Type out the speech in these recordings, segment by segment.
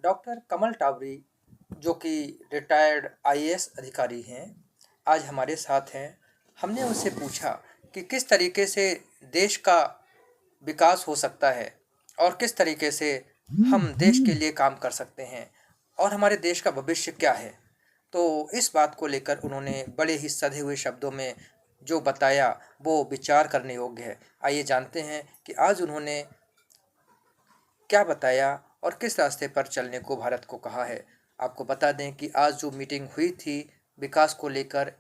Doctor कमल टावरी जो कि retired IAS अधिकारी हैं, आज हमारे साथ हैं। हमने उनसे पूछा कि किस तरीके से देश का विकास हो सकता है और किस तरीके से हम देश के लिए काम कर सकते हैं और हमारे देश का भविष्य क्या है। तो इस बात को लेकर उन्होंने बड़े ही सधे हुए शब्दों में जो बताया वो विचार करने योग्य है। आइए जानते हैं कि आज उन्होंने क्या बताया और किस रास्ते पर चलने को भारत को कहा है। आपको बता दें कि आज जो मीटिंग हुई थी विकास को लेकर,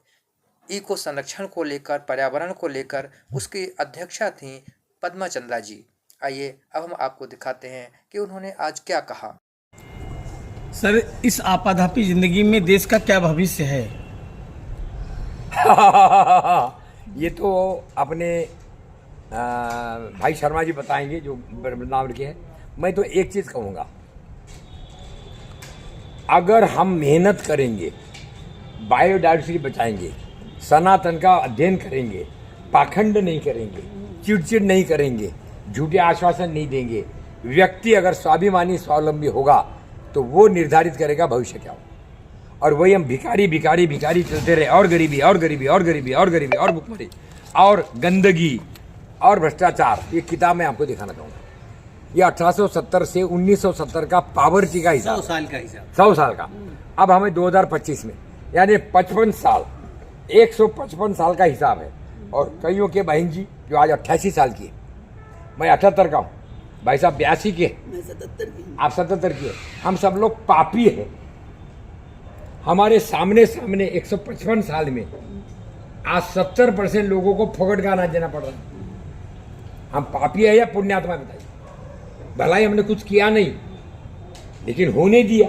इको संरक्षण को लेकर, पर्यावरण को लेकर, उसकी अध्यक्षा थी पद्मा चंद्रा जी। आइए अब हम आपको दिखाते हैं कि उन्होंने आज क्या कहा। सर, इस आपाधापी जिंदगी में देश का क्या भविष्य है? ये तो अपने भाई शर्मा जी बताएंगे जो नाम के हैं। मैं तो एक चीज कहूँगा, अगर हम मेहनत करेंगे, बायोडाइवर्सिटी बचाएंगे, सनातन का अध्ययन करेंगे, पाखंड नहीं करेंगे, चिड़चिड़ नहीं करेंगे, झूठे आश्वासन नहीं देंगे, व्यक्ति अगर स्वाभिमानी स्वावलंबी होगा तो वो निर्धारित करेगा भविष्य क्या हो। और वही हम भिखारी भिखारी भिखारी चलते रहे, और गरीबी और गरीबी और गरीबी और गरीबी और भुखमरी और गंदगी और भ्रष्टाचार। ये किताब मैं आपको दिखाना चाहूँगा। ये 1870 से 1970 का पावर्टी का हिसाब, 100 साल का। अब हमें 2025 में यानी 55 साल, 155 साल का हिसाब है। और कईयों के बहन जी जो आज 88 साल की है, मैं 78 का हूँ, भाई साहब 82 के, आप 77 की है। हम सब लोग पापी हैं। हमारे सामने 155 साल में आज 70% लोगों को फोकट का अनाज देना पड़ रहा है। हम पापी है या पुण्यात्मा बताइए? भलाई हमने कुछ किया नहीं, लेकिन होने दिया।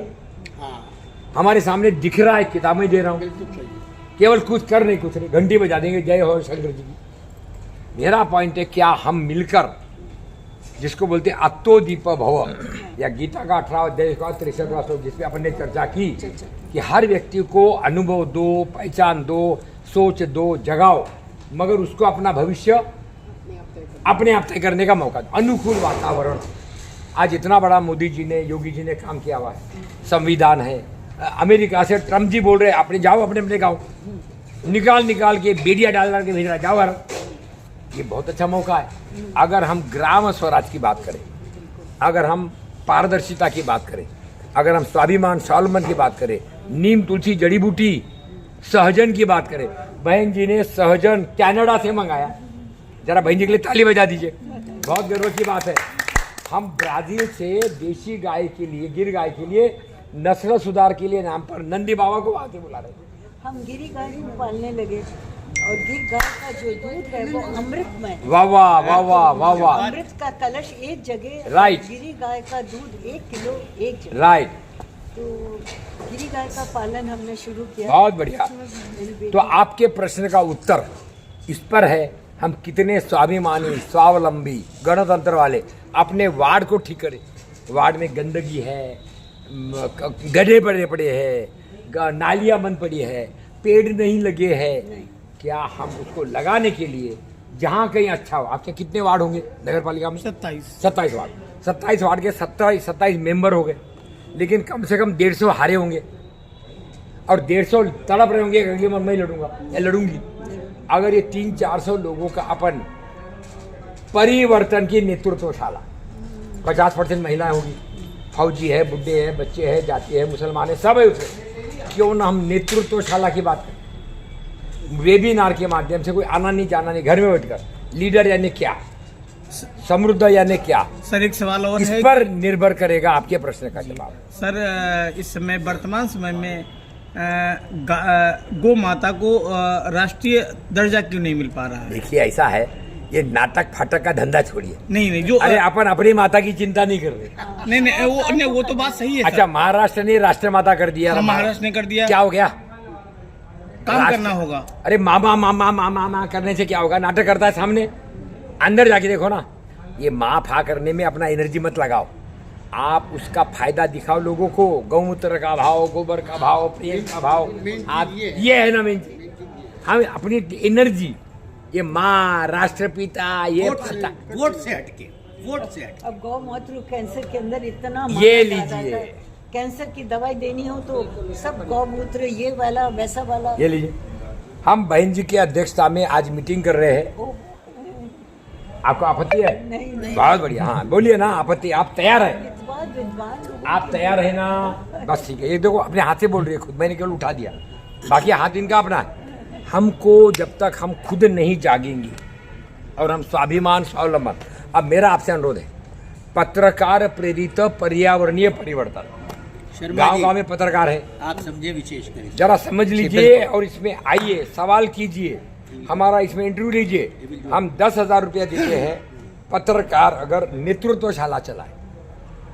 हमारे सामने दिख रहा है, किताबें दे रहा हूं, केवल कुछ कर नहीं, कुछ नहीं, घंटी बजा देंगे जय हो शंकर जी की। मेरा पॉइंट है, क्या हम मिलकर, जिसको बोलते हैं आत्मोदीप भव, या गीता का 18 अध्याय 63वां श्लोक जिसपे अपन ने चर्चा की कि हर व्यक्ति को अनुभव दो, पहचान दो, सोच दो, जगाओ, मगर उसको अपना भविष्य अपने आप तय करने का मौका दो। अनुकूल वातावरण। आज इतना बड़ा मोदी जी ने, योगी जी ने काम किया हुआ है, संविधान है। अमेरिका से ट्रम्प जी बोल रहे हैं अपने जाओ, अपने गाँव निकाल के बेड़िया डाल के भेज रहा, जाओ यार। ये बहुत अच्छा मौका है। अगर हम ग्राम स्वराज की बात करें, अगर हम पारदर्शिता की बात करें, अगर हम स्वाभिमान स्वावलंबन की बात करें, नीम तुलसी जड़ी बूटी सहजन की बात करें, बहन जी ने सहजन कनाडा से मंगाया। जरा बहन जी के लिए ताली बजा दीजिए, बहुत गर्व की बात है। हम ब्राजील से देशी गाय के लिए, गिर गाय के लिए, नस्ल सुधार के लिए नाम पर नंदी बाबा को आके बुला रहे हैं। हम गिरी गाय को पालने लगे और गिर गाय का जो दूध है वो अमृतमय। वाह वाह वाह वाह वाह वाह। अमृत का कलश एक जगह, राइट। गिरी गाय का दूध 1 किलो एक जगह, राइट। तो गिरी गाय का पालन हमने शुरू किया। बहुत बढ़िया। तो आपके प्रश्न का उत्तर इस पर है, हम कितने स्वाभिमानी, स्वावलंबी, गणतंत्र वाले अपने वार्ड को ठीक करें। वार्ड में गंदगी है, गड्ढे पड़े पड़े हैं, नालियां बंद पड़ी है, पेड़ नहीं लगे हैं। क्या हम उसको लगाने के लिए जहाँ कहीं अच्छा हो। आपके कितने वार्ड होंगे नगर पालिका में? 27 वार्ड। 27 वार्ड के 27 मेंबर हो गए, लेकिन कम से कम 150 हारे होंगे और 150 तड़प रहे होंगे, अगली बार मैं लड़ूंगा या लड़ूंगी। अगर ये 300-400 लोगों का अपन परिवर्तन की नेतृत्वशाला, 50% महिलाएं होगी, फौजी है, बुढ़े हैं, बच्चे हैं, जाति है, मुसलमान है, सब है उसमें। क्यों ना हम नेतृत्वशाला की बात करें, वेबिनार के माध्यम से। कोई आना नहीं जाना नहीं, घर में बैठकर लीडर यानी क्या, समृद्ध यानी क्या। सर, एक सवाल और इस है, पर निर्भर करेगा आपके प्रश्न का जवाब। सर, इस समय वर्तमान समय में गौ माता को राष्ट्रीय दर्जा क्यों नहीं मिल पा रहा है? देखिए, ऐसा है, ये नाटक फाटक का धंधा छोड़िए। नहीं, जो अरे अपन अपनी माता की चिंता नहीं कर रहे। नहीं, वो तो बात सही है। अच्छा, महाराष्ट्र ने राष्ट्र माता कर दिया। महाराष्ट्र ने कर दिया, क्या हो गया? काम करना होगा। अरे मामा मामा मामा मामा करने से क्या होगा? नाटक करता है सामने, अंदर जाके देखो ना। ये माँ फा करने में अपना एनर्जी मत लगाओ, आप उसका फायदा दिखाओ लोगों को। गौमूत्र का भाव, गोबर का भाव, प्रेम का भाव, आप ये है ना मेन। हम अपनी एनर्जी, ये माँ, राष्ट्रपिता, ये वोट से हटके अब गौ मूत्र कैंसर के अंदर इतना ये लीजिए, कैंसर की दवाई देनी हो तो सब गौमूत्र ये वाला वैसा वाला। ये लीजिए, हम बहन जी की अध्यक्षता में आज मीटिंग कर रहे हैं। ओ, आपको आपत्ति है? नहीं बहुत बढ़िया, हाँ बोलिए ना आपत्ति। आप तैयार है? विद्वान लोग आप तैयार है ना? बस ठीक है। ये देखो अपने हाथ से बोल रही है, खुद मैंने केवल उठा दिया, बाकी हाथ इनका अपना है। हमको जब तक हम खुद नहीं जागेंगे और हम स्वाभिमान स्वावलंबन, अब मेरा आपसे अनुरोध है, पत्रकार प्रेरित पर्यावरणीय परिवर्तन, गांव गांव में पत्रकार है, आप समझे विशेष करें। जरा समझ लीजिए और इसमें आइए, सवाल कीजिए, हमारा इसमें इंटरव्यू लीजिए। हम 10,000 रुपया देते हैं पत्रकार अगर नेतृत्वशाला चलाए।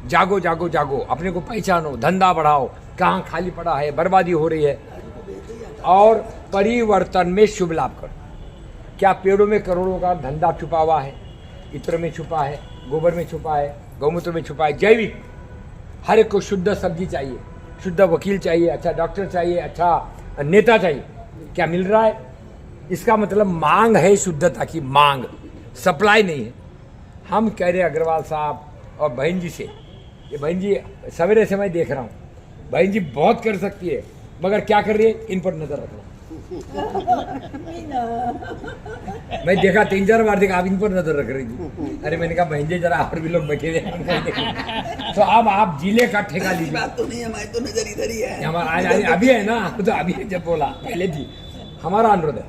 जागो जागो जागो, अपने को पहचानो, धंधा बढ़ाओ, कहाँ खाली पड़ा है, बर्बादी हो रही है, और परिवर्तन में शुभ लाभ करो। क्या पेड़ों में करोड़ों का धंधा छुपा हुआ है? इत्र में छुपा है, गोबर में छुपा है, गौमूत्र में छुपा है, जैविक। हर एक को शुद्ध सब्जी चाहिए, शुद्ध वकील चाहिए, अच्छा डॉक्टर चाहिए, अच्छा नेता चाहिए। क्या मिल रहा है? इसका मतलब मांग है शुद्धता की, मांग, सप्लाई नहीं है। हम कह रहे अग्रवाल साहब और बहन जी से, ये बहन जी सवेरे से मैं देख रहा हूँ, बहन जी बहुत कर सकती है, मगर क्या कर रही है? इन पर नजर रखना। मैं देखा 3-4 बार देखा, आप इन पर नजर रख रही थी। अरे मैंने कहा बहन जी जरा और भी लोग बैठे हैं। तो अब आप जिले का ठेका लीजिए। बात तो नहीं, हमारी तो नजर इधर ही है। हमारा अभी है ना, तो अभी जब बोला पहले थी। हमारा अनुरोध है,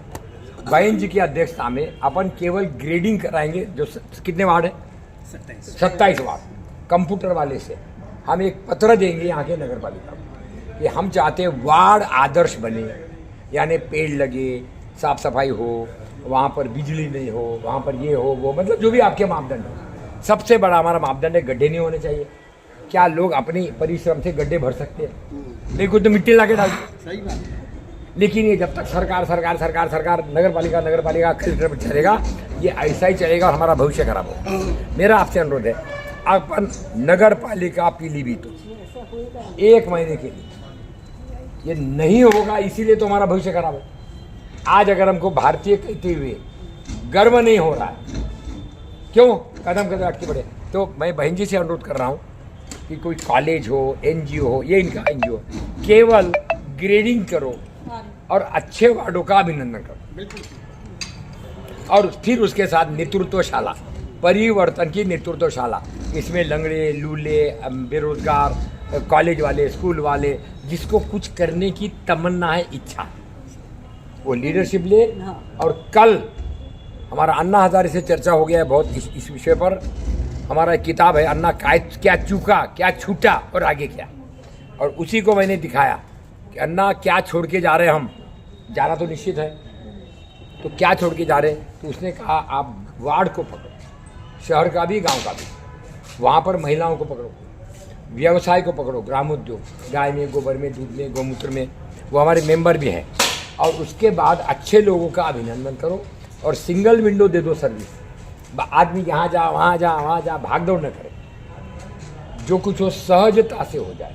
बहन जी की अध्यक्षता में अपन केवल ग्रेडिंग कराएंगे। जो कितने वार्ड है? 27 वार्ड। कंप्यूटर वाले से हम एक पत्र देंगे यहाँ के नगर पालिका को कि हम चाहते हैं वार्ड आदर्श बने, यानी पेड़ लगे, साफ सफाई हो, वहाँ पर बिजली नहीं हो, वहाँ पर ये हो वो, मतलब जो भी आपके मापदंड हो। सबसे बड़ा हमारा मापदंड है गड्ढे नहीं होने चाहिए। क्या लोग अपनी परिश्रम से गड्ढे भर सकते हैं? नहीं, कोई तो मिट्टी ला के डाल। सही बात। लेकिन ये जब तक सरकार नगर पालिका कलेक्टर पर चलेगा, ये ऐसा ही चलेगा और हमारा भविष्य खराब होगा। मेरा आपसे अनुरोध है, अपन नगर पालिका पीलीभीत 1 महीने के लिए ये नहीं होगा, इसीलिए तो हमारा भविष्य खराब है। आज अगर हमको भारतीय कहते हुए गर्व नहीं हो रहा है, क्यों कदम कदम अटके पड़े? तो मैं बहन जी से अनुरोध कर रहा हूँ कि कोई कॉलेज हो, एनजीओ हो, ये इनका एनजीओ, केवल ग्रेडिंग करो और अच्छे वार्डों का अभिनंदन करो, और फिर उसके साथ नेतृत्वशाला, परिवर्तन की नेतृत्वशाला। इसमें लंगड़े, लूले, बेरोजगार, कॉलेज वाले, स्कूल वाले, जिसको कुछ करने की तमन्ना है, इच्छा, वो लीडरशिप ले। और कल हमारा अन्ना हजारे से चर्चा हो गया है बहुत इस विषय पर। हमारा एक किताब है, अन्ना क्या चूका, क्या छूटा और आगे क्या, और उसी को मैंने दिखाया कि अन्ना क्या छोड़ के जा रहे हैं। हम जाना तो निश्चित है, तो क्या छोड़ के जा रहे हैं? तो उसने कहा आप वार्ड को पकड़ो, शहर का भी, गांव का भी, वहाँ पर महिलाओं को पकड़ो, व्यवसाय को पकड़ो, ग्रामोद्योग, गाय में, गोबर में, दूध में, गौमूत्र में, वो हमारे मेंबर भी हैं। और उसके बाद अच्छे लोगों का अभिनंदन करो और सिंगल विंडो दे दो सर्विस। आदमी यहाँ जा, वहाँ जा, वहाँ जा, भाग दौड़ न करे। जो कुछ हो सहजता से हो जाए,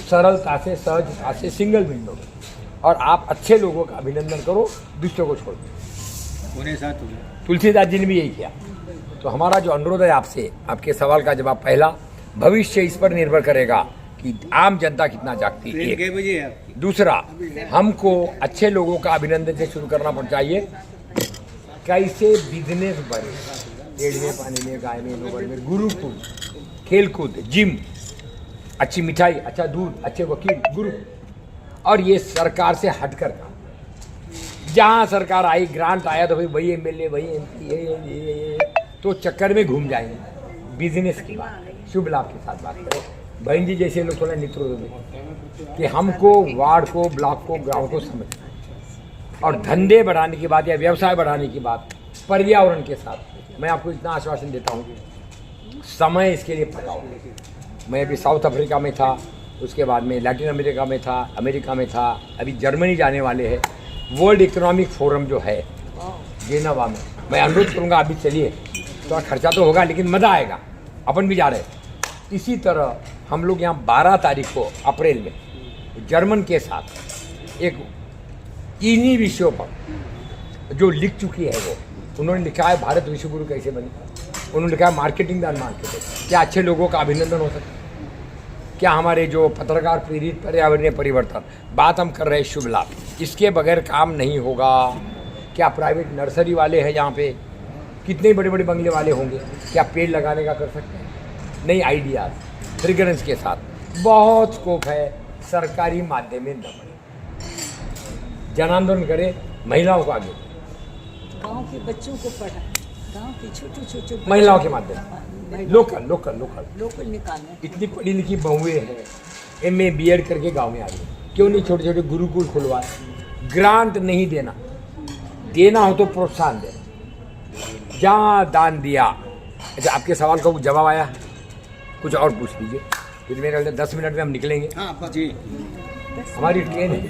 सरलता से, सहजता से, सिंगल विंडो में। और आप अच्छे लोगों का अभिनंदन करो, दूसरों को छोड़ दो। उन्हें साथ हो तुलसीदास जी ने भी यही किया। तो हमारा जो अनुरोध है आपसे, आपके सवाल का जवाब पहला, भविष्य इस पर निर्भर करेगा कि आम जनता कितना जागती है। कितने बजे है आपकी? दूसरा, हमको अच्छे लोगों का अभिनंदन से शुरू करना पड़ चाहिए। कैसे बिजनेस बढ़े, पेड़ में, पानी में, गाय में, गोबर में, गुरुकुल, खेलकूद, जिम, अच्छी मिठाई, अच्छा दूध, अच्छे वकील, गुरु। और ये सरकार से हटकर काम। जहाँ सरकार आई, ग्रांट आया तो भाई वही एमएलए, वही एमपी, ये तो चक्कर में घूम जाएंगे। बिजनेस की बात, शुभ लाभ के साथ बात करें। बहन जी जैसे लोग थोड़ा नेतृत्व दें कि हमको वार्ड को, ब्लॉक को, गांव को समझना है। और धंधे बढ़ाने की बात या व्यवसाय बढ़ाने की बात पर्यावरण के साथ, मैं आपको इतना आश्वासन देता हूँ, समय इसके लिए पकाओ। मैं अभी साउथ अफ्रीका में था, उसके बाद में लैटिन अमेरिका में था, अमेरिका में था, अभी जर्मनी जाने वाले हैं। वर्ल्ड इकोनॉमिक फोरम जो है जेनेवा में, मैं अनुरोध करूँगा आप भी चलिए। थोड़ा खर्चा तो होगा लेकिन मज़ा आएगा, अपन भी जा रहे हैं। इसी तरह हम लोग यहाँ 12 तारीख को अप्रैल में जर्मन के साथ एक इन्हीं विषयों पर जो लिख चुकी है, वो उन्होंने लिखा है भारत विश्व गुरु कैसे बने। उन्होंने लिखा है मार्केटिंग द अनमार्केटेड। क्या अच्छे लोगों का अभिनंदन हो सकता है? क्या हमारे जो पत्रकार प्रेरित पर्यावरणीय परिवर्तन बात हम कर रहे हैं शुभ लाभ, इसके बगैर काम नहीं होगा। क्या प्राइवेट नर्सरी वाले हैं यहाँ पे, कितने बड़े बड़े बंगले वाले होंगे, क्या पेड़ लगाने का कर सकते हैं? नई आइडियाज फ्रिग्रेंस के साथ बहुत स्कोप है। सरकारी माध्यम में न बढ़े, जन आंदोलन करे, महिलाओं को आगे, गांव के बच्चों को पढ़ा, गांव के छोटे छोटे महिलाओं के माध्यम से लोकल लोकल लोकल लोकल निकालना। इतनी पढ़ी लिखी बहुएं हैं, MA BEd करके गांव में आ गई, क्यों नहीं छोटे छोटे गुरुकुल खुलवाए? ग्रांट नहीं देना, देना हो तो प्रोत्साहन देना, जहाँ दान दिया। अच्छा, आपके सवाल का जवाब आया, कुछ और पूछ लीजिए, फिर मेरे ख्याल से 10 मिनट में हम निकलेंगे। हाँ जी, हमारी ट्रेन है।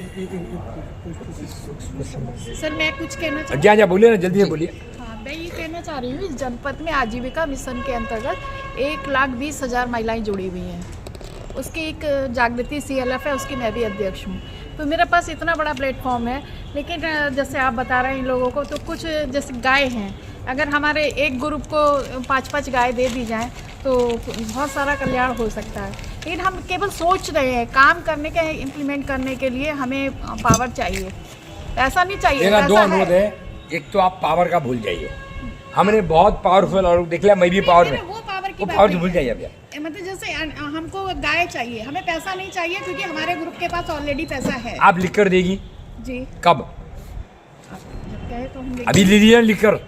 सर मैं कुछ कहना चाहती जी हाँ, बोलिए ना, जल्दी से बोलिए। हाँ, मैं ये कहना चाह रही हूँ, इस जनपद में आजीविका मिशन के अंतर्गत 1,20,000 महिलाएं जुड़ी हुई हैं। उसकी एक जागृति CLF है, उसकी मैं भी अध्यक्ष हूँ। तो मेरे पास इतना बड़ा प्लेटफॉर्म है, लेकिन जैसे आप बता रहे हैं इन लोगों को, तो कुछ जैसे गाय हैं, अगर हमारे एक ग्रुप को 5-5 गाय दे दी जाएँ तो बहुत सारा कल्याण हो सकता है। लेकिन हम केवल सोच रहे हैं, काम करने के इम्प्लीमेंट करने के लिए हमें पावर चाहिए, ऐसा नहीं चाहिए। मेरा दो पैसा अनुरोध है, एक तो आप पावर का भूल जाइए, हमने बहुत पावरफुल और देख लिया, मैं भी पावर में, वो पावर की वो बात पावर नहीं भूल है। जाइए अभी। मतलब जैसे हमको गाय चाहिए, हमें पैसा नहीं चाहिए, क्योंकि हमारे ग्रुप के पास ऑलरेडी पैसा है। आप लिख कर देगी जी, कब? जब कहे तो हम लेंगे। अभी लीजिए ना लिख कर,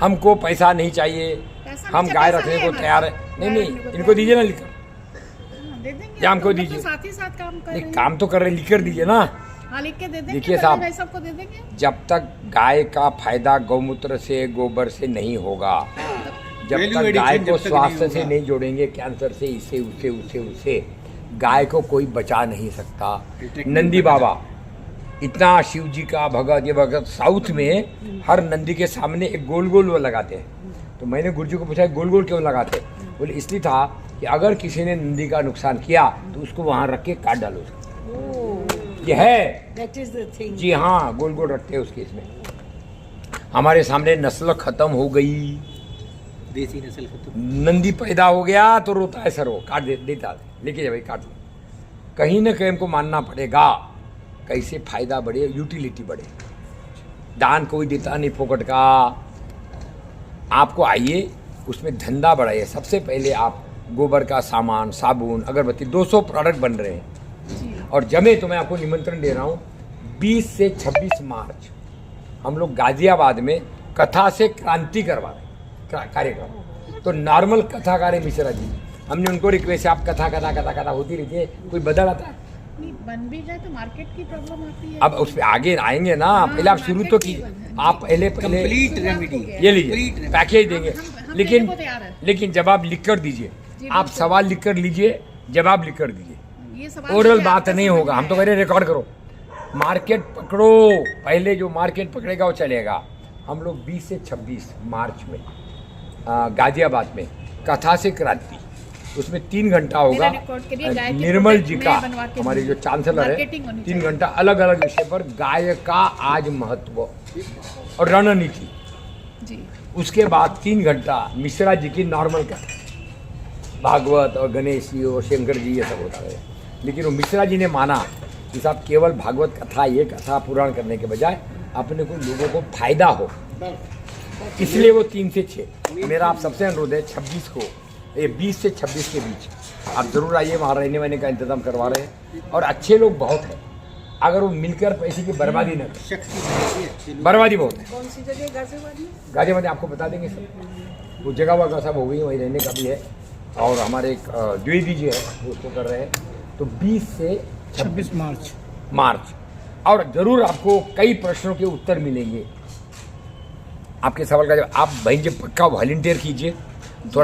हमको पैसा नहीं चाहिए, पैसा हम नहीं गाय चाहिए, रखने पैसा को है तैयार है। हमारे। नहीं, गाय इनको दीजिए ना लिख कर, हाँ, दे देंगे। या हमको हम लोग दीजिए। तो साथ ही साथ काम कर रहे नहीं, हैं। काम तो कर रहे, लिख कर दीजिए ना। हाँ, लिख के दे देंगे। देखिए बड़े साहब, भाई सबको दे देंगे। जब तक गाय का फायदा गौमूत्र से, गोबर से नहीं होगा, जब Value तक addition गाय जब को तक नहीं स्वास्थ्य से होगा। नहीं जोड़ेंगे, कैंसर से, इससे उससे उससे उससे, गाय को कोई बचा नहीं सकता। नंदी बाबा, इतना शिव जी का भगत, ये भगत साउथ में हर नंदी के सामने एक गोल गोल वो लगाते हैं। तो मैंने गुरुजी को पूछा गोल गोल क्यों लगाते? बोले इसलिए था कि अगर किसी ने नंदी का नुकसान किया तो उसको वहाँ रख के काट डालो। ये है, That is the thing. जी हाँ, गोल गोल रखते हैं उसके। इसमें हमारे सामने नस्ल खत्म हो गई, देसी नस्ल खत्म। नंदी पैदा हो गया तो रोता है सर, वो काट देता है, लेके जा भाई काट लो। कहीं ना कहीं हमको मानना पड़ेगा, कैसे फायदा बढ़े, यूटिलिटी बढ़े। दान कोई देता नहीं फोकट का, आपको आइए उसमें धंधा बढ़ाइए। सबसे पहले आप गोबर का सामान, साबुन, अगरबत्ती, 200 प्रोडक्ट बन रहे हैं। और जमे तो मैं आपको निमंत्रण दे रहा हूँ, 20 से 26 मार्च हम लोग गाजियाबाद में कथा से क्रांति करवा रहे हैं कार्यक्रम। तो नॉर्मल कथाकार है मिश्रा जी, हमने उनको रिक्वेस्ट है, आप कथा कथा कथा कथा होती रहती है, कोई बदल आता है? नहीं, बन भी जाए तो मार्केट की प्रॉब्लम आती है। अब उस पर आगे आएंगे ना, पहले आप शुरू तो कीजिए। आप पहले कंप्लीट रेमेडी, ये लीजिए, पैकेज देंगे। हम लेकिन देने को तैयार हैं। लेकिन जवाब लिख कर दीजिए, आप सवाल लिख कर लीजिए, जवाब लिख कर दीजिए। ये सवाल ओरल मुझे बात आपका नहीं समझ होगा, हम तो में कह रहे रिकॉर्ड करो। मार्केट पकड़ो, पहले जो मार्केट पकड़ेगा वो चलेगा। हम लोग 20 से 26 मार्च में गाजियाबाद में कथा से क्रांति, उसमें 3 घंटा होगा। मेरा रिकॉर्ड करिए, गाय के निर्मल प्रोडक्ट जी मैं का, बनवा के हमारे जो दूंगी। चांसलर है, मार्केटिंग होनी 3 चाहिए। घंटा अलग अलग विषय पर, गाय का आज महत्व और रणनीति। जी, उसके बाद 3 घंटा मिश्रा जी की नॉर्मल कथा, भागवत और गणेश जी और शंकर जी ये सब होता है। लेकिन वो मिश्रा जी ने माना कि साहब केवल भागवत कथा, ये कथा पुराण करने के बजाय अपने को लोगों को फायदा हो, इसलिए वो 3 से 6। मेरा आप सबसे अनुरोध है 26 को, ये 20 से 26 के बीच आप जरूर आइए, वहाँ रहने वहने का इंतजाम करवा रहे हैं और अच्छे लोग बहुत हैं। अगर वो मिलकर पैसे की बर्बादी न करें, शक्ति, बर्बादी बहुत है। कौन सी जगह गाजियाबाद में? गाजियाबाद आपको बता देंगे सर, वो जगह वगह सब हो गई, वहीं रहने का भी है। और हमारे एक द्विवेदी जी है वो उसको कर रहे हैं। तो 20 से 26 मार्च और जरूर आपको कई प्रश्नों के उत्तर मिलेंगे। आपके सवाल का जवाब आप भाई जी पक्का वॉलंटियर कीजिए।